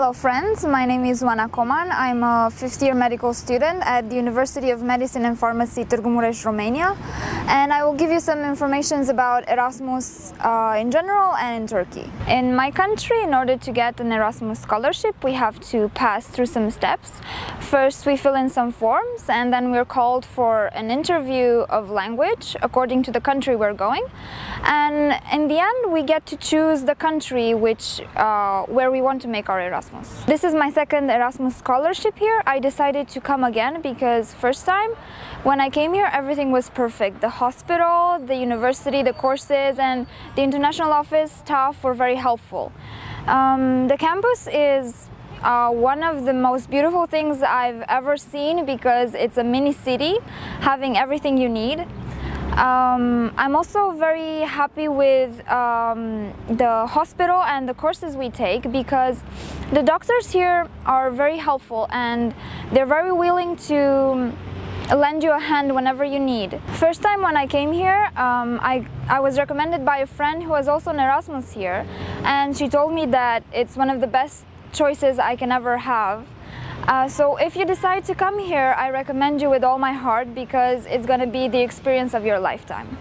Hello friends, my name is Oana Coman. I'm a fifth-year medical student at the University of Medicine and Pharmacy, Târgu Mureș, Romania. And I will give you some information about Erasmus in general and in Turkey. In my country, in order to get an Erasmus scholarship, we have to pass through some steps. First, we fill in some forms, and then we're called for an interview of language according to the country we're going. And in the end, we get to choose the country where we want to make our Erasmus. This is my second Erasmus scholarship here. I decided to come again because first time when I came here everything was perfect. The hospital, the university, the courses and the international office staff were very helpful. The campus is one of the most beautiful things I've ever seen because it's a mini city having everything you need. I'm also very happy with the hospital and the courses we take because the doctors here are very helpful and they're very willing to lend you a hand whenever you need. First time when I came here, I was recommended by a friend who was also an Erasmus here, and she told me that it's one of the best choices I can ever have. So if you decide to come here, I recommend you with all my heart because it's going to be the experience of your lifetime.